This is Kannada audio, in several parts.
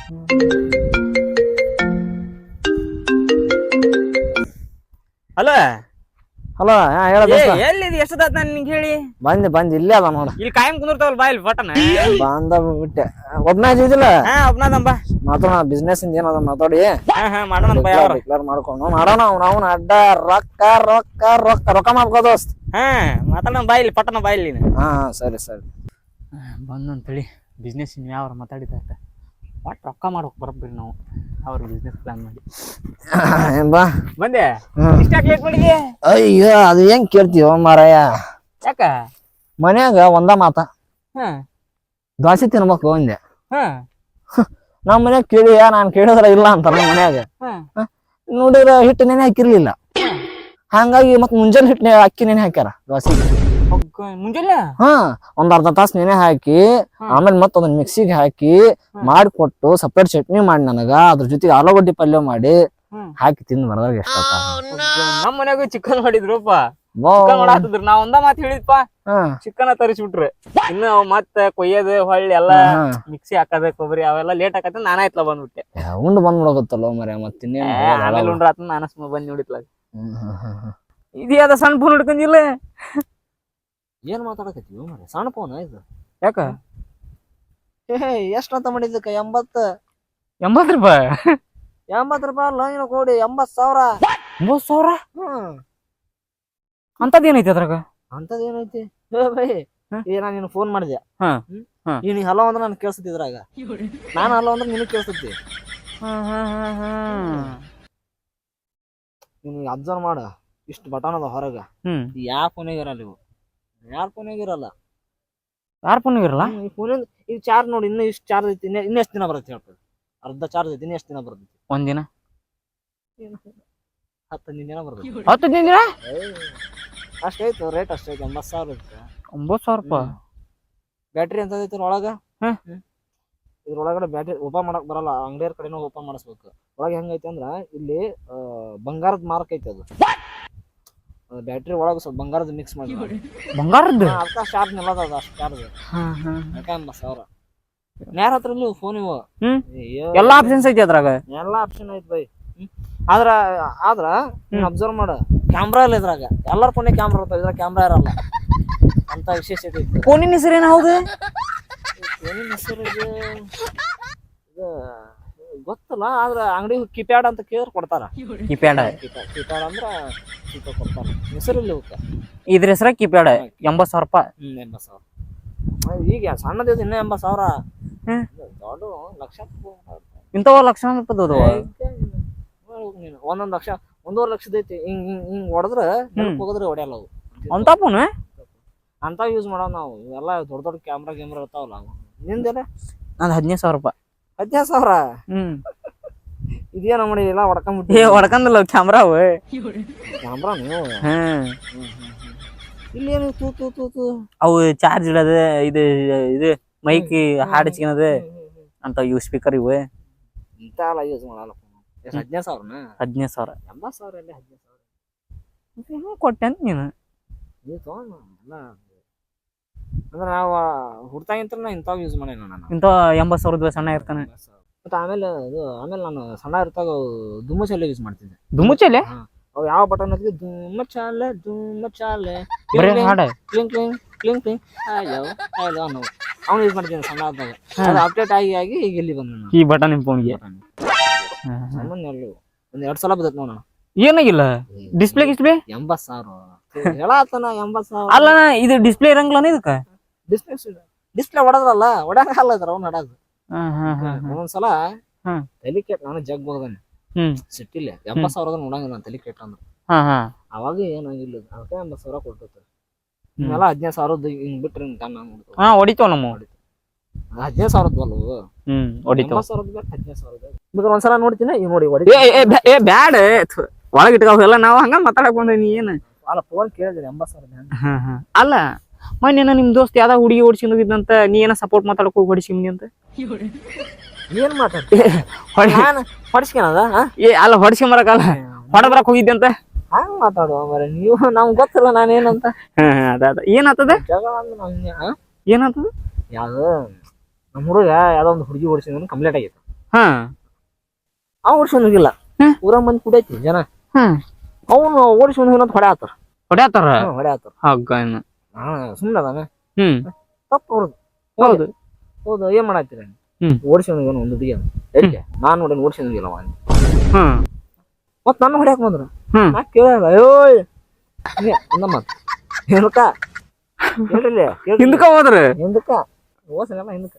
ಹಲೋ ಹಲೋ ಹೇಳ ಎಲ್ಲಿದ್ ಎಷ್ಟದಾತ್ ನಾನು ನಿಂಗೆ ಹೇಳಿ ಬಂದ್ ಇಲ್ಲೇ ಅದ ನೋಡ ಇಲ್ಲಿ ಕಾಯಂ ಕುಂದಿರ್ತಾವಲ್ ಬಾ ಇಲ್ಲಿ ಫಟನ ಬಂದ ಬಿಟ್ಟೆ ಒಬ್ನ ಇದ್ದಿಲ್ಲ ಒಬ್ನದಮ್ಮ ಮಾತಾಡೋಣ ಬಿಸ್ನೆಸ್ ಇಂದ ಏನದ ಮಾತಾಡಿ ಮಾಡೋಣ ಡಿಕ್ಲೇರ್ ಮಾಡ್ಕೊಂಡು ಮಾಡೋಣ ಅವ್ನ ಅಡ್ಡ ರೊಕ್ಕ ರೊಕ್ಕ ರೊಕ್ಕ ರೊಕ್ಕ ಮಾಡ್ಕೋ ದೋಸ್ತ್ ಮಾತಾಡೋಣ ಬಾ ಇಲ್ಲಿ ಪಟನ ಬಾ ಇಲ್ಲಿ ಹಾ ಸರಿ ಬಂದಂತೇಳಿ ಬಿಸ್ನೆಸ್ ಇನ್ ಯಾವ ಮಾತಾಡಿದ ಒಟ್ಟು ರೊಕ್ಕ ಮಾಡೋಕೆ ಬರಬ್ರಿ ನಾವು ಅವ್ರ ಬಿಸ್ನೆಸ್ ಪ್ಲಾನ್ ಮಾಡಿ ಬಾ ಬಂದೆ ಇಷ್ಟಾಕ್ ಲೇಟ್ ಮಾಡಿದಿ ಅಯ್ಯೋ ಅದು ಹೆಂಗ್ ಕೇಳ್ತೀವ ಮಾರಾಯ ಯಾಕ ಮನ್ಯಾಗ ಒಂದ ಮಾತ ದ್ವಾಸಿ ತಿನ್ಬೇಕು ಅಂದೆ ನಮ್ಮ ಮನ್ಯಾಗ ಕೇಳಿಯ ನಾನ್ ಕೇಳಿದ್ರ ಇಲ್ಲ ಅಂತಾರ ನಮ್ಮ ಮನ್ಯಾಗ ನೋಡಿದ್ರ ಹಿಟ್ಟು ನೆನೆ ಹಾಕಿರ್ಲಿಲ್ಲ ಹಂಗಾಗಿ ಮತ್ ಮುಂಜಾನೆ ಹಿಟ್ಟು ಅಕ್ಕಿ ನೆನೆ ಹಾಕ್ಯಾರ ದ್ವಾಸಿ ಮುಂಜಾನೆ ಒಂದ್ ಅರ್ಧ ತಾಸ್ ನೆನೆ ಹಾಕಿ ಆಮೇಲೆ ಮತ್ ಅದನ್ನ ಮಿಕ್ಸಿಗೆ ಹಾಕಿ ಮಾಡಿಕೊಟ್ಟು ಸಪ್ರೇಟ್ ಚಟ್ನಿ ಮಾಡಿ ನನಗ ಅದ್ರ ಜೊತೆಗೆ ಆಲೂಗಡ್ಡಿ ಪಲ್ಯ ಮಾಡಿ ಹಾಕಿ ತಿಂದು ಬರದಾಗ ಎಷ್ಟ ನಮ್ ಮನ್ಯಾಗ ಚಿಕನ್ ಮಾಡಿದ್ರಪ್ಪ ಚಿಕನ್ ಮಾಡಾತಿದ್ರು ನಾವ್ ಒಂದ ಮಾತ್ ಹೇಳಿದ್ಪ ಚಿಕನ್ ತರಿಸ್ಬಿಟ್ರಿ ಇನ್ನು ಮತ್ತ ಕೊಯ್ಯೋದು ಹೊಳ್ಳಿ ಎಲ್ಲಾ ಮಿಕ್ಸಿ ಹಾಕದ ಕೊಬ್ಬರಿ ಅವೆಲ್ಲ ಲೇಟ್ ಆಕತ್ತ ನಾನಾಯ್ತಲ ಬಂದ್ಬಿಟ್ಟೆ ಉಂಡು ಬಂದ್ಬಿಡೋಗತ್ತಲ್ಲ ಮರ ಮತ್ತೆ ಆಮೇಲೆ ಉಂಡ್ರ ಆತ ನಾನ ಸುಮ್ಮ ಬಂದ್ ನೋಡಿತ್ಲ ಇದ್ಯಾದ ಸಣ್ಣ ಫೋನ್ ಹಿಡ್ಕೊಂಡಿಲ್ಲ ಏನ್ ಮಾತಾಡಕತ್ತೀವಿ ಮರ ಸಣ್ಣ ಫೋನ್ ಇದು ಯಾಕ ಎಷ್ಟಂತ ಮಾಡಿದ್ದಕ್ಕ 80 ರೂಪಾಯಿ 80 ರೂಪಾಯಿ ಅಲ್ಲ ನೀನು ಕೊಡಿ 80,000 ಅಂತದೇನೈತಿ ಅದ್ರಾಗ ಅಂತದೇನೈತಿ ಬೈ ನಾ ನೀನು ಫೋನ್ ಮಾಡಿದೆ ನೀನ್ ಹಲೋ ಅಂದ್ರೆ ನನ್ ಕೇಳಿಸ್ತಿ ಇದ್ರಾಗ ನಾನು ಹಲೋ ಅಂದ್ರೆ ನಿನಗ್ ಕೇಳಿಸ್ತಿ ನಿನಗೆ ಅಬ್ಸರ್ವ್ ಮಾಡ ಇಷ್ಟು ಬಟನ್ ಅದ ಹೊರಗ ಯಾವ ಫೋನಿಗೆ ಇರಲ್ಲ ಇವು ಯಾರ ಫೋನಿಗೆ ಇರಲ್ಲ ಈ ಫೋನಿಂದ ಈಗ ಚಾರ್ಜ್ ನೋಡಿ ಇನ್ನು ಇಷ್ಟು ಚಾರ್ಜ್ ಐತಿ ಇನ್ನು ಎಷ್ಟು ದಿನ ಬರುತ್ತೆ ಹೇಳ್ತದೆ ಅರ್ಧ ಚಾರ್ಜ್ ಐತಿ ಇನ್ನು ಎಷ್ಟು ದಿನ ಬರ್ತೈತಿ ಒಂದಿನ 10 ದಿನ ಬರ್ತೈತಿ 10 ದಿನ ಅಷ್ಟೈತು ರೇಟ್ ಅಷ್ಟೈತಿ 80,000 ಐತಿ 90,000 ರೂಪಾಯಿ ಬ್ಯಾಟ್ರಿ ಅಂತ ಐತಿ ಒಳಗ ಇದ್ರೊಳಗಡೆ ಬ್ಯಾಟ್ರಿ ಓಪನ್ ಮಾಡಕ್ ಬರಲ್ಲ ಅಂಗಡಿಯರ್ ಕಡೆನೂ ಓಪನ್ ಮಾಡಿಸ್ಬೇಕು ಒಳಗೆ ಹೆಂಗೈತಿ ಅಂದ್ರ ಇಲ್ಲಿ ಬಂಗಾರದ ಮಾರ್ಕ್ ಐತಿ ಅದು ಬ್ಯಾಟ್ರಿ ಒಳಗ ಸ್ವಲ್ಪ ಬಂಗಾರದ ಮಿಕ್ಸ್ ಮಾಡಿ ಬಂಗಾರದ್ದು ಅರ್ಧ ಚಾರ್ಜ್ ನಿಲ್ಲದ ಅದು ಅಷ್ಟು ಚಾರ್ಜ್ 80,000 ಯಾರ ಹತ್ರ ನೀವು ಫೋನ್ ಇವು ಎಲ್ಲಾ ಆಪ್ಷನ್ಸ್ ಐತಿ ಅದ್ರಾಗ ಎಲ್ಲಾ ಆಪ್ಷನ್ ಐತಿ ಬೈ ಆದ್ರ ಅಬ್ಸರ್ವ್ ಮಾಡ ಕ್ಯಾಮ್ರಾ ಇಲ್ಲ ಇದ್ರಾಗ ಎಲ್ಲಾರ ಫೋನ್ ಕ್ಯಾಮ್ರಾ ಇರ್ತಾವ ಇದ್ರಾಗ ಕ್ಯಾಮ್ರಾ ಇರಲ್ಲ ಅಂತ ವಿಶೇಷತೆ ಐತಿ ಫೋನಿನ ಹೆಸರು ಏನ ಹೌದು ಫೋನಿನ ಹೆಸರು ಗೊತ್ತಲ್ಲ ಆದ್ರ ಅಂಗಡಿ ಕೀಪ್ಯಾಡ್ ಅಂತ ಕೇಳಿದ್ರೆ ಕೊಡ್ತಾರ ಕೀಪ್ಯಾಡ್ ಅಂದ್ರ ಕೊಡ್ತಾರ ಹೆಸರಿಲ್ಲ ಇದ್ರ ಹೆಸರ ಕೀಪ್ಯಾಡ್ 80,000 ರೂಪಾಯಿ 80,000 ಈಗ ಸಣ್ಣದ ಇನ್ನ 80,000 ದೊಡ್ಡ ಲಕ್ಷ ಇಂಥವ ಲಕ್ಷ ರೂಪಾಯಿ ಒಂದೊಂದ್ ಲಕ್ಷ 1.5 ಲಕ್ಷದ ಐತಿ ಹಿಂಗ್ ಹೊಡೆದ್ರ ಹೋಗದ್ರೆ ಹೊಡೆಯಲ್ಲ ಅವು ಅಂತ ಫೋನ್ ಅಂತ ಯೂಸ್ ಮಾಡೋ ನಾವು ಇವೆಲ್ಲ ದೊಡ್ಡ ಕ್ಯಾಮ್ರಾ ಇರ್ತಾವಲ್ಲ ನಿಂದೇನೆ ನಂದು 15,000 ರೂಪಾಯಿ 15,000 ಇದೇನ ಮಾಡಿ ಎಲ್ಲ ಹೊಡ್ಕೊಂಡ್ಬಿಟ್ಟು ಹೊಡ್ಕಂದಲ್ಲ ಕ್ಯಾಮ್ರಾ ಕ್ಯಾಮ್ರಾ ನೀವು ಇಲ್ಲೇನು ತೂ ಅವು ಚಾರ್ಜ್ ಇಡೋದು ಇದು ಮೈಕ್ ಹಾಡಿಸ್ಕೊಳೋದು ಅಂತ ಇವು ಸ್ಪೀಕರ್ ಇವು ಇಂತ ಎಲ್ಲ ಯೂಸ್ ಮಾಡಲ್ಲ 15,000 15,000 80,000 ಅಲ್ಲಿ 15,000 ಕೊಟ್ಟೆ ಅಂತ ನೀನು ತಗೊಂಡ ಅಂದ್ರೆ ನಾವು ಹುಡ್ತಾಗಿಂತ ಇಂಥವ್ ಯೂಸ್ ಮಾಡೇನ ನಾನು ಇಂಥ 80,000 ಸಣ್ಣ ಇರ್ತಾನೆ ಮತ್ತೆ ಆಮೇಲೆ ನಾನು ಸಣ್ಣ ಇರ್ತಾಗ ದುಮ್ಮಚಾಲೆ ಯೂಸ್ ಮಾಡ್ತಿದ್ದೆ ದುಮ್ಮಚಾಲೆ ಅವು ಯಾವ ಬಟನ್ ಹತ್ತಿಗೆ ದುಮ್ಮಚಾಲೆ ಕ್ಲಿಂಗ್ ಕ್ಲಿಂಗ್ ಕ್ಲಿಂಗ್ ಕ್ಲಿಂಗ್ ಅನ್ನೋ ಅವ್ನು ಯೂಸ್ ಮಾಡ್ತೀನಿ ಸಣ್ಣ ಆದಾಗ ಅದು ಅಪ್ಡೇಟ್ ಆಗಿ ಈಗ ಇಲ್ಲಿ ಬಂದ ಈ ಬಟನ್ ನಿಮ್ಮ ಫೋನ್ಗೆ ಒಂದ್ 2 ಸಲ ಬದತ್ ನೋಡೋಣ ಏನಾಗಿಲ್ಲ ಡಿಸ್ಪ್ಲೇ 80,000 ಹೇಳಾತನ 80,000 ಅಲ್ಲ ಇದು ಡಿಸ್ಪ್ಲೇ ಇರಂಗಿಲ್ಲ ಇದಕ್ಕ ಡಿಸ್ಪ್ಲೇ ಹೊಡೆದ್ರಲ್ಲ ಹೊಡ್ಯಾಕಲ್ಲ ಇದ್ರ ಅವ್ನು ಹೊಡೋದು ಒಂದೊಂದ್ಸಲ ತಲೆ ಕೆಟ್ಟ ನಾನು ಜಗ್ ಬೋದಾನೆ ಸಿಟ್ಟಿಲ್ಲ 80,000 ನೋಡಂಗಿಲ್ಲ ನಾನು ತಲೆ ಕೆಟ್ಟ ಅಂದ್ರೆ ಅವಾಗ ಏನಾಗಿಲ್ಲ ಅದಕ್ಕೆ 80,000 ಕೊಟ್ಟಿರ್ತಾರೆ ಇವೆಲ್ಲ 15,000 ಹಿಂಗ್ ಬಿಟ್ರೆ ಕಣ್ಣ ಹೊಡಿತಾವ ನಮ್ಮ 15,000 ಅಲ್ವ 15,000 ಬೇಕಾದ್ರೆ ಒಂದ್ಸಲ ನೋಡ್ತೀನಿ ಈಗ ನೋಡಿ ಬ್ಯಾಡ ಒಳಗೆ ಇಟ್ಕಾವೆಲ್ಲ ನಾವು ಹಂಗ ಮಾತಾಡಕ್ ಬಂದ ನೀ ಏನ ಅಲ್ಲ ಫೋನ್ ಕೇಳಿದ್ರಿ 80,000 ಅಲ್ಲ ಮೊನ್ನೆ ನಿಮ್ ದೋಸ್ತ್ ಯಾವ್ದಾಗ ಹುಡುಗಿ ಓಡಿಸ್ಕೊಂಡೋಗಿದ್ದಂತ ನೀ ಏನ ಸಪೋರ್ಟ್ ಮಾತಾಡಕ್ ಹೋಗಿ ಹೊಡಿಸ್ಕೊಂಡಿ ಅಂತ ಏನ್ ಮಾತಾಡ್ತಿ ಹೊಡಿಸ್ಕೊಳದ ಅಲ್ಲ ಹೊಡಿಸ್ಕೊಂಬರಕಲ್ಲ ಹೊಡಬರಕ್ ಹೋಗಿದ್ದೆ ಅಂತ ಹಂಗ ಮಾತಾಡುವ ಮರೆ ನೀವು ನಮ್ಗೆ ಗೊತ್ತಿಲ್ಲ ನಾನೇನಂತ ಅದ ಏನಾಗ್ತದೆ ಜಗಳ ಏನಾಗ್ತದ ಯಾವ್ದು ನಮ್ಮ ಹುಡುಗ ಯಾವ್ದೋ ಒಂದು ಹುಡುಗಿ ಓಡಿಸಿದ ಕಂಪ್ಲೇಂಟ್ ಆಗೈತೆ ಅವ ಓಡಿಸ್ಕೊಂಡ್ ಹೋಗಿಲ್ಲ. ಊರ ಮಂದಿ ಕುಡೈತಿ ಜನ. ಅವನು ಓಡಿಸ್ಕೊಂಡ್ ಹೋಗಿಲ್ಲ ಅಂತ ಹೊಡ್ಯಾತಾರ. ಸುಮ್ಮನೆ ಅದಾನ. ತಪ್ಪು ಅವ್ರದ್ದು. ಹೌದು ಏನ್ ಮಾಡತ್ತೀರ? ಓಡಿಸ್ಕೊಂಡ್ ಹೋಗೋಣ ಒಂದು ಹುಡುಗಿ ಎಲ್ಲಿ ನಾನ್ ನೋಡಿ ಓಡಿಸ್ಕೊಂಡ್ ಹೋಗಿಲ್ಲ ಮತ್ ನನ್ನ ಹೊಡ್ಯಾಕ ಬಂದ್ರ ನಾ ಕೇಳಲ್ಲ. ಅಯ್ಯೋ ಅಂದ ಮತ್ ಹಿಂದಕ್ಕ ಹಿಂದಕ್ಕ ಹೋದ್ರ ಹಿಂದಕ್ಕ ಓಸನೆಲ್ಲ ಹಿಂದಕ್ಕ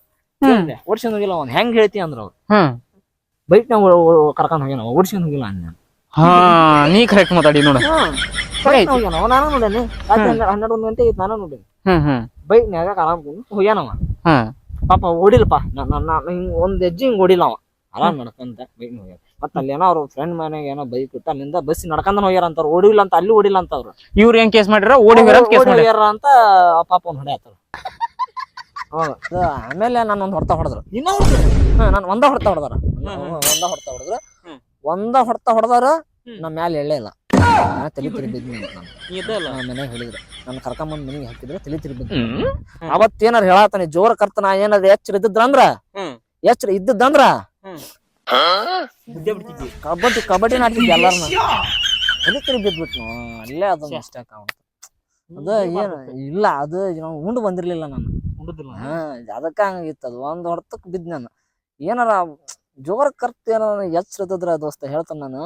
ಓಡಿಸ್ಕೊಂಡ್ ಹೋಗಿಲ್ಲ ಅವ್ನು. ಹೆಂಗ್ ಹೇಳ್ತಿ ಅಂದ್ರ ಅವ್ರು ಬೈಕ್ ನಾವ್ ಕರ್ಕೊಂಡ್ ಹೋಗ್ಯಾನ ಓಡಿಸ್ಕೊಂಡ್ ಹೋಗಿಲ್ಲ ಅಂದ. ನೀ ಕರೆಕ್ಟ್ ಮಾತಾಡಿ ನೋಡ. ನಾನು ನೋಡೇನಿ ರಾತ್ರಿ 12 ಗಂಟೆ ಐತಿ. ನಾನು ನೋಡೇನಿ ಬೈಕ್ ನ್ಯಾಗ ಆರಾಮ್ ಹೋಗ್ಯಾನವ. ಪಾಪ ಓಡಿಲ್ಲಪ್ಪ. ಹಿಂಗ್ ಒಂದ್ ಹೆಜ್ಜೆ ಹಿಂಗ್ ಓಡಿಲ್ಲ ಅವ. ಆರಾಮ್ ನಡ್ಕಂತ ಬೈಕ್ ಹೋಗ್ಯಾರ. ಮತ್ತ ಅಲ್ಲಿ ಏನೋ ಅವ್ರ ಫ್ರೆಂಡ್ ಮನೆಗೆ ಏನೋ ಬೈಕ್ ಇಟ್ಟು ಅಲ್ಲಿಂದ ಬಸ್ ನಡ್ಕೊಂಡ್ ಹೋಗ್ಯಾರ ಅಂತ. ಅವ್ರು ಓಡಿಲ್ಲ ಅಂತ ಅಲ್ಲಿ ಓಡಿಲ್ಲ ಅಂತ. ಅವ್ರು ಇವ್ರು ಏನ್ ಕೇಸ್ ಮಾಡಿರ ಓಡಿಗ್ಯಾರ ಅಂತ ಪಾಪ ಅವ್ನು ಹೊಡ್ಯಾತಾರ. ಆಮೇಲೆ ನಾನು ಒಂದ್ ಹೊಡ್ತಾ ಹೊಡೆದ್ರು. ನಾನು ಒಂದ ಹೊಡ್ತಾ ಹೊಡೆದಾರ. ಒಂದ ಹೊಡ್ತಾ ಹೊಡೆದಾರ ನಮ್ಮ ಮ್ಯಾಲೆ ಎಳ್ಳೆ ಇಲ್ಲ. ತಲೆ ತಿರಿ ಬಿದ್ನಿ ಅಂತ ನಾನು ಮನೆಗೆ ಹೇಳಿದ್ರು. ನಾನು ಕರ್ಕೊಂಬಂದ್ ಮನೆಗೆ ಹಾಕಿದ್ರೆ ತಲೆ ತಿರಿ ಬಿದ್ದ. ಅವತ್ತೇನಾರ ಹೇಳತಾನೆ ಜೋರ ಕರ್ತ. ನಾ ಏನಾರ ಎಚ್ಚರ ಇದ್ದದ್ದಂದ್ರ ಕಬಡ್ಡಿ ನಾಡ್ತಿದ್ದೆ ಎಲ್ಲಾರನ್ನ. ತಲೆ ತಿರಿ ಬಿದ್ಬಿಟ್ನು ಅಲ್ಲೇ. ಅದು ಮಿಸ್ಟೇಕ್ ಅದ ಏನ್ ಇಲ್ಲ. ಅದು ನಾವು ಉಂಡು ಬಂದಿರ್ಲಿಲ್ಲ. ನಾನು ಅದಕ್ಕ ಹಂಗಿತ್ತು. ಅದು ಒಂದ್ ಹೊಡ್ತಕ್ ಬಿದ್. ನಾನು ಏನಾರ ಜೋರ ಕರ್ತ ಏನಾರ ಎಚ್ಚರದ್ರ ದೋಸ್ತ ಹೇಳ್ತಾನ. ನಾನು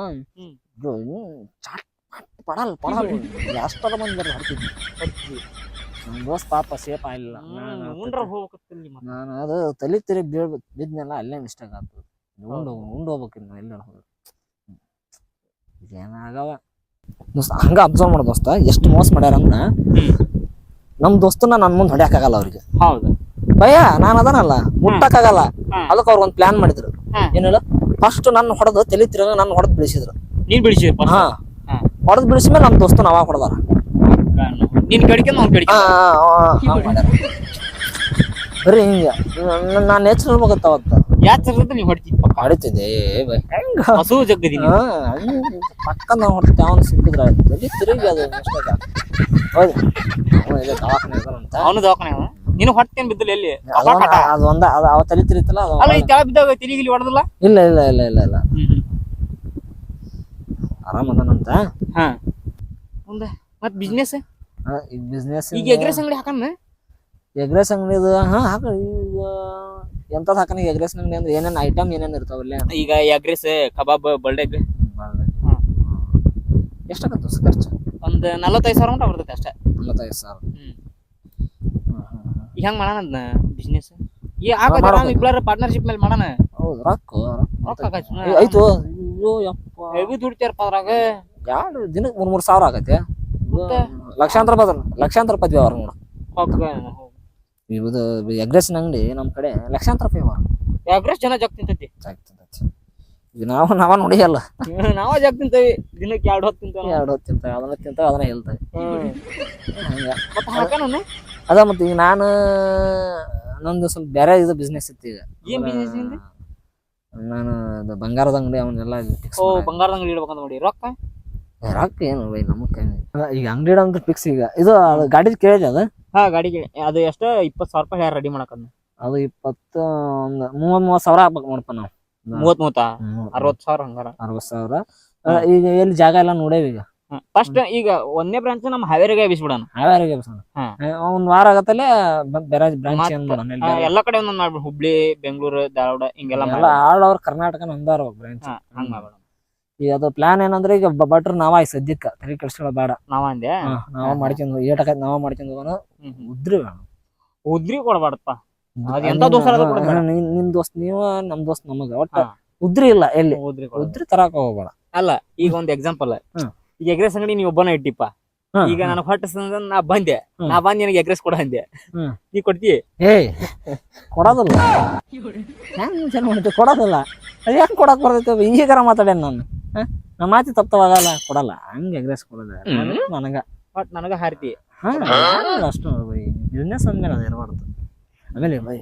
ಪಡಲ್ ಎಷ್ಟರ ಮಂದಿ ಹೊಡ್ತಿದ್ವಿ. ನಮ್ ದೋಸ್ತ್ ಪಾಪ ಸೇಫ್ ಆಗಿಲ್ಲ. ನಾನು ಅದು ತಲೆ ತಿರಿ ಬಿದ್ನೆಲ್ಲ ಅಲ್ಲೇ ಮಿಸ್ಟೇಕ್ ಆಗ್ತದೆ. ಉಂಡು ಹೋಗ್ಬೇಕಿನ್ನು ಎಲ್ಲ ಹೋದ್ರು ಏನಾಗವ ದೋಸ್ತ. ಹಂಗ ಅಬ್ಸರ್ವ್ ಮಾಡೋ ದೋಸ್ತ ಎಷ್ಟು ಮೋಸ ಮಾಡ್ಯಾರ ಅಂದ್ರ ನಮ್ ದೋಸ್ತನ ನನ್ ಮುಂದ್ ಹೊಡ್ಯಾಕಾಗಲ್ಲ ಅವ್ರಿಗೆ. ಭಯ ನಾನ್ ಅದನಲ್ಲ ಮುಟ್ಟಕ್ಕಾಗಲ್ಲ. ಅದಕ್ಕೆ ಅವ್ರು ಒಂದ್ ಪ್ಲಾನ್ ಮಾಡಿದ್ರು. ಏನ್ ಹೇಳ, ಫಸ್ಟ್ ನನ್ನ ಹೊಡೆದು ತಲೆ ತಿರುಗ ನನ್ನ ಹೊಡೆದ್ ಬಿಡಿಸಿದ್ರು. ಹೊಡೆದ್ ಬಿಡಿಸಿದ್ಮೇಲೆ ನಮ್ ದೋಸ್ತನ ಅವಾಗ ಹೊಡೆದಾರ. ಬರೀ ಹಿಂಗ ನಾನ್ ನೇಚರ್ ಇರ್ಬೇಕತ್ತ ಅವತ್ತ. ಹೊಡಿತಿದ್ದೆ ಪಕ್ಕ ನಾವ್ ಹೊಡ್ತೇವೆ. ಅವನು ಸಿಕ್ಕಿದ್ರ ತಲೆ ತಿರುಗಿ ಅದು ದವಾಖಾನೆ ನೀನು ಹೊಟ್ಟೇನ್ ಬಿದ್ದಿಲ್ಲ ಎಲ್ಲಿ? ಅದು ಒಂದ ಅವ ತಲೆ ತಿರುತ್ತಲ್ಲ. ಹೊಡೆದಿಲ್ಲ. ಇಲ್ಲ ಇಲ್ಲ ಇಲ್ಲ ಇಲ್ಲ ಇಲ್ಲ ಆರಾಮ್ ಅದನಂತ. ಮತ್ ಬಿಸ್ನೆಸ್ ಈಗ ಎಗ್ರೆಸ್ ಅಂಗಡಿ ಹಾಕಣ. ಎಗ್ರೆಸ್ ಅಂಗಡಿದು ಹಾಕ. ಈಗ ಎಂತದ್ ಹಾಕನ ಎಗ್ರೆಸ್ ಅಂಗಡಿ ಅಂದ್ರೆ ಏನೇನ್ ಐಟಮ್ ಏನೇನ್ ಇರ್ತಾವಲ್ಲ. ಈಗ ಎಗ್ರೆಸ್ ಕಬಾಬ್ ಬಲ್ಡೆಗ್ ಎಷ್ಟಾಗತ್ತ ಖರ್ಚು? ಒಂದ್ 45,000 ಮಟ ಬರ್ತೈತೆ ಅಷ್ಟೇ. 45,000. ಈಗ ಹೆಂಗ್ ಮಾಡೋಣ ಬಿಸ್ನೆಸ್? ಈ ಪಾರ್ಟ್ನರ್ಶಿಪ್ ಮೇಲೆ ಮಾಡೋಣ. ಹೌದು ರೊಕ್ಕ ಆಯ್ತು. ದುಡಿತಾರಪ್ಪ ಅದ್ರಾಗ. ಎರಡು ದಿನಕ್ಕೆ 3,000 ಸಾವಿರ ಆಗತ್ತೆ. ಲಕ್ಷಾಂತರ ರೂಪಾಯಿ ವ್ಯವಹಾರ ನೋಡು. ಇದು ಎಗ್ರೆಸ್ ಅಂಗಡಿ ನಮ್ ಕಡೆ ಲಕ್ಷಾಂತರ ರೂಪಾಯಿ ವ್ಯವಹಾರ. ಎಗ್ರೆಸ್ ಜನ ಜಾಗ ತಿಂತೈತಿ. ಈಗ ನಾವ ನೋಡಿಯಲ್ಲ. ನಾವ ಜಾಗ ತಿಂತೇವಿ. ದಿನಕ್ಕೆ 2 ಹೊತ್ತು ತಿಂತೇವೆ. ಅದನ್ನ ತಿಂತಾವ ಅದನ್ನ ಹೇಳ್ತೇವೆ. ಅದ ಮತ್ತೆ ಈಗ ನಾನು ನಂದು ಸ್ವಲ್ಪ ಬೇರೆ ಇದು ಬಿಸ್ನೆಸ್ ಇತ್ತು. ಈಗ ಏನ್ ಬಿಸ್ನೆಸ್? ನಾನು ಬಂಗಾರದ ಅಂಗಡಿ ಅವನ್ನೆಲ್ಲ ಬಂಗಾರದ ಅಂಗಡಿ ಇಡ್ಬೇಕಂತ ನೋಡಿ. ರೊಕ್ಕ ಏನು ಬೈ ನಮಗ್ ಈಗ ಅಂಗಡಿ ಇಡೋ ಫಿಕ್ಸ್. ಈಗ ಇದು ಗಾಡಿ ಕೇಳಿದೆ ಅದು. ಗಾಡಿಗೆ ಅದು ಎಷ್ಟು 20,000 ರೂಪಾಯಿ ಯಾರು ರೆಡಿ ಮಾಡಕಂದ? ಅದು 20 ಒಂದು 30,000 ಹಾಕ್ಬೇಕು ನೋಡಪ್ಪ ನಾವು. 60,000 ಹಂಗಾರ 60,000. ಈಗ ಎಲ್ಲಿ ಜಾಗ ಎಲ್ಲ ನೋಡೇವಿ. ಈಗ ಫಸ್ಟ್ ಈಗ ಒಂದೇ ಬ್ರಾಂಚ್ ನಮ್ಮ ಹಾವೇರಿಗೆ ಎಬ್ಬಿಸ್ಬಿಡೋಣ. ಒಂದ್ ವಾರ ಆಗತ್ತಲ್ಲೇ ಬೇರೆ ಬ್ರಾಂಚ್ ಎಲ್ಲಾ ಕಡೆ ಒಂದೊಂದ್ ಮಾಡ್ಬಿಡು. ಹುಬ್ಳಿ, ಬೆಂಗಳೂರು, ಧಾರವಾಡ ಹಿಂಗೆಲ್ಲ ಆಲ್ ಓವರ್ ಕರ್ನಾಟಕ ನಮ್ದಾರ ಬ್ರಾಂಚ್. ಹಂಗ ಮಾಡ್ಬಿಡೋಣ. ಈಗ ಅದು ಪ್ಲಾನ್ ಏನಂದ್ರೆ ಈಗ ಭಟ್ರು ನಾವ ಸದ್ಯಕ್ಕ ತಲೆ ಕೆಡ್ಸ್ಕೊಳ್ಳೋ ಬೇಡ. ನಾವ ಅಂದೆ ನಾವ ಮಾಡ್ಕೊಂಡು ಏಟಕೈತಿ ನಾವ ಮಾಡ್ಕೊಂಡು ಹೋಗೋಣ. ಉದ್ರಿ ಕೊಡ್ಬಾರ್ದಪ್ಪ. ನಿಮ್ ದೋಸ್ತ್ ನೀವ ನಮ್ ದೋಸ್ತ್ ನಮಗ ಒಟ್ಟ ಉದ್ರಿ ಇಲ್ಲ. ಎಲ್ಲಿ ಉದ್ರಿ ತರಾಕ ಹೋಗ್ಬೇಡ. ಅಲ್ಲ ಈಗ ಒಂದ್ ಎಕ್ಸಾಂಪಲ್. ಈಗ ಎಗ್ರೆಸ್ ಅಂಗಡಿ ನೀವ್ ಒಬ್ಬನ ಇಟ್ಟಿಪ್ಪ. ಈಗ ನನಗ್ ಹೊಟ್ಟೆ ನಾ ಬಂದೆ ನಿನಗೆ ಎಗ್ರೆಸ್ ಕೊಡ ಅಂದೆ. ನೀ ಕೊಡ್ತಿ? ಕೊಡೋದಿಲ್ಲ. ಕೊಡೋದಿಲ್ಲ. ಅದ್ ಹೆಂಗ್ ಕೊಡಕ್ ಬರ್ತೈತಿ? ಈಗಾರ ಮಾತಾಡೇನ್ ನಾನು. ನಮ್ಮ ಮಾತಿ ತಪ್ತವಾಗಲ್ಲ. ಕೊಡಲ್ಲ. ಹಂಗ ಎಗ್ರೆಸ್ ಕೊಡೋದ ನನಗ ಹಾರ್ತಿ ಅಷ್ಟು ಬೈ. ಬಿಸ್ನೆಸ್ ಅಂದ್ಮೇಲೆ ಅದ ಇರಬಾರ್ದು. ಆಮೇಲೆ ಬೈ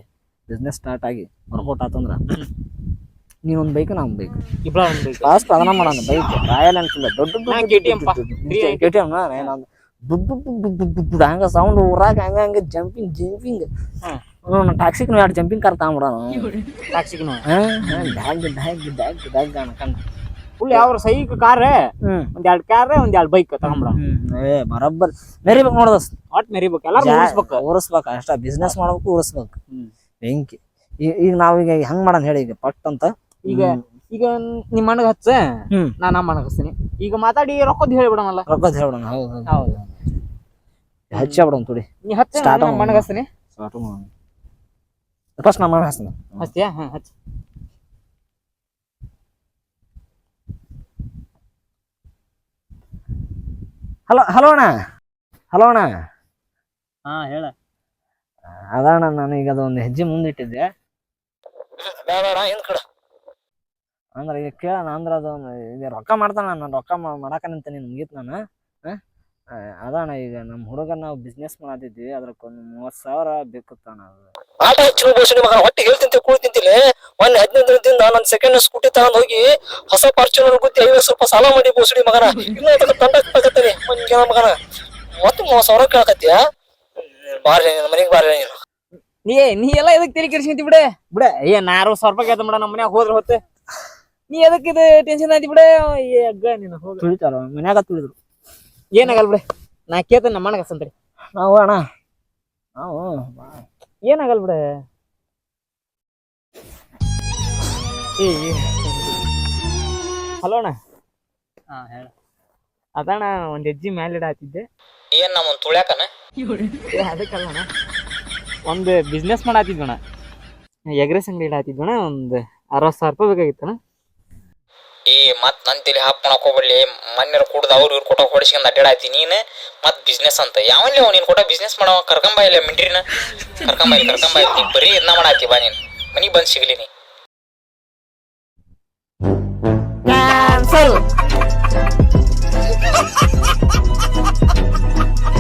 ಬಿಸ್ನೆಸ್ ಸ್ಟಾರ್ಟ್ ಆಗಿ ವರ್ಕೌಟ್ ಆತಂದ್ರ ನೀವೊಂದ್ ಬೈಕ್ ನಾ ಒಂದ್ ಬೈಕ್ ಫಾಸ್ಟ್ ಅದನ್ನ ಮಾಡೋಣ. ಬೈಕ್ ರಾಯಲ್ ಎನ್ಫೀಲ್ಡ್ ದೊಡ್ಡ KTM ಹಂಗ ಸೌಂಡ್ ಊರಾಗ ಹಂಗ ಜಂಪಿಂಗ್ ಟ್ಯಾಕ್ಸಿಗೆ ಎರಡು ಜಂಪಿಂಗ್ ಕಾರ್ ತಗೊಂಬಿಡೋಣ. ಟ್ಯಾಕ್ಸಿಗೂ ಡ್ಯಾಗ್ ಅನ್ಕಂಡ ಫುಲ್ ಯಾವ ಸೈಕ್ ಕಾರ್ ಒಂದ್ 2 ಕಾರ್ ಒಂದ್ 2 ಬೈಕ್ ತಗೊಂಬಿಡ. ಬರಬ್ಬರ್ ಮೆರಿಬೇಕು ನೋಡ ದೋಸ್ತ್. ಒಟ್ ಮೆರಿಬೇಕು, ಎಲ್ಲಾರು ಊರಿಸ್ಬೇಕು ಅಷ್ಟ. ಬಿಸ್ನೆಸ್ ಮಾಡ್ಬೇಕು, ಊರಿಸ್ಬೇಕು. ಬೆಂಕಿ. ಈಗ ನಾವೀಗ ಹೆಂಗ್ ಮಾಡೋಣ ಹೇಳಿ ಈಗ ಪಟ್ ಅಂತ. ಈಗ ನಿಮ್ ಮನಗ ಹಚ್ಚ, ನಾ ನಮ್ಮ ಮನಗ ಹಚ್ತೀನಿ. ಈಗ ಮಾತಾಡಿ ರೊಕ್ಕದ್ ಹೇಳ್ಬಿಡಮಲ್ಲ. ರೊಕ್ಕದ್ ಹೇಳ್ಬಿಡೋಣ. ಹೌದು ಹಚ್ಚಾಬಿಡೋಣ ತುಡಿ. ನೀ ಹಚ್ಚ, ನಮ್ಮ ಮನಗ ಹಚ್ತೀನಿ. ಫಸ್ಟ್ ನಮ್ಮ ಮನಗ ಹಚ್ತೀನಿ. ಹಚ್ತೀಯಾ? ಹಚ್ಚ. ಹಲೋ ಅಣ್ಣ. ಹೇಳ. ಅದಣ್ಣ ನಾನು ಈಗ ಅದೊಂದು ಹೆಜ್ಜೆ ಮುಂದಿಟ್ಟಿದ್ದೆ. ಅಂದ್ರ ಈಗ ಕೇಳೋಣ ಅಂದ್ರ ಅದೊಂದು ಈಗ ರೊಕ್ಕ ಮಾಡ್ತಾನ. ನಾನು ರೊಕ್ಕ ಮಾಡಾಕ ನಿಂತೀನಿ, ಮುಗೀತು ನಾನು. ಅದಣ್ಣ ಈಗ ನಮ್ಮ ಹುಡುಗ ನಾವು ಬಿಸ್ನೆಸ್ ಮಾಡತ್ತಿದ್ವಿ, ಅದ್ರಕ್ಕೊಂದು 30,000 ಬೇಕುತ್ತಣ್ಣ. ಆಟ ಹೆಚ್ಚು ಬೋಸಡಿ ಮಗ, ಹೊಟ್ಟೆ ಹೇಳ್ತಿಂತ ಕೂಳ್ತಿಂತಿಲ್ಲ. ಮೊನ್ನೆ 15 ದಿನದಿಂದ ನನ್ನ ಸೆಕೆಂಡ್ ಸ್ಕೂಟಿ ತಗೊಂಡ್ ಹೋಗಿ ಹೊಸ ಫಾರ್ಚೂನರ್ ಗುದ್ದಿ 50 ರೂಪಾಯಿ ಸಾಲ ಮಾಡಿ ಬೋಸಡಿ ಮಗನ. ಇನ್ನೂ ಅದಕ್ಕೆ ತಂಡ ಹಾಕತ್ತೀನಿ ಮಗನ. ಮತ್ತೆ 30,000 ಕೇಳಕತ್ತೀಯ? ಬಾರ್ರಿ ಮನೆಗೆ ಬಾರ್ರಿ ನೀನು. ನೀ ಎಲ್ಲ ಎದಕ್ ತಲೆ ಕೆಡಿಸ್ಕೊಂತಿ ಬಿಡ. ಏನ್ 60,000 ರೂಪಾಯಿ ಕೇಳ್ತ ಮೇಡ ನಮ್ಮ ಮನ್ಯಾಗ ಹೋದ್ರ ಹೊತ್ತೆ. ನೀ ಎದಕ್ ಇದು ಟೆನ್ಷನ್ ಆಯ್ತಿ ಬಿಡ. ನೀನು ಹೋಗಿ ತುಳಿತಾರ ಮನ್ಯಾಗ ತುಳಿದ್ರು ಏನಾಗಲ್ಲ ಬಿಡ. ನಾ ಕೇಳ್ತೇನೆ ನಮ್ಮ ಮನಗ ಹಚ್ಚಂತ್ರಿ. ನಾವು ಅಣ್ಣ ಏನಾಗಲ್ಲ ಬಿಡ. ಹಲೋ ಅಣ್ಣ. ಹೇಳ. ಅದಣ್ಣ ಒಂದ್ ಹೆಜ್ಜೆ ಮ್ಯಾಲ ಇಡಾತಿದ್ದೆ. ಏನ್ ನಮ್ಮ ತುಳ್ಯಾಕನ? ಅದಕ್ಕಲ್ಲಣ್ಣ, ಒಂದು ಬಿಸ್ನೆಸ್ ಮಾಡಾತಿದ್ವಣ್ಣ. ಎಗ್ರೆಸ್ ಅಂಗಡಿ ಇಡಾತಿದ್ವಣ್ಣ. ಒಂದು 60,000 ರೂಪಾಯಿ ಬೇಕಾಗಿತ್ತಣ್ಣ. ಮತ್ ನನ್ ತಲೆ ಹಾಪ್ ಮಾಡಕ್ ಹೋಗ್ಬಿಡ್ಲಿ. ಮೊನ್ನೆ ಕುಡ್ದು ಅವ್ರು ಇವ್ರು ಕೊಟ್ಟ ಹೊಡಿಸ್ಕೊಂಡ್ ಅಡ್ಡಾಡಾತಿ ನೀನ್. ಮತ್ ಬಿಸ್ನೆಸ್ ಅಂತ ಯಾವಲ್ಲಿ ನೀನ್ ಕೊಟ್ಟ ಬಿಸ್ನೆಸ್ ಮಾಡೋ ಕರ್ಕೊಂಬಾಯಿಲ್ಲ ಮಿಂಟ್ರಿನ. ಕರ್ಕೊಂಬಾಯಿಲ್ಲ ನೀ ಬರೀ ಇದನ್ನ ಮಾಡಾತಿ. ಬಾ ನೀನ್ ಮನಿಗ್ ಬಂದ್ ಸಿಗ್ಲಿ ನೀ.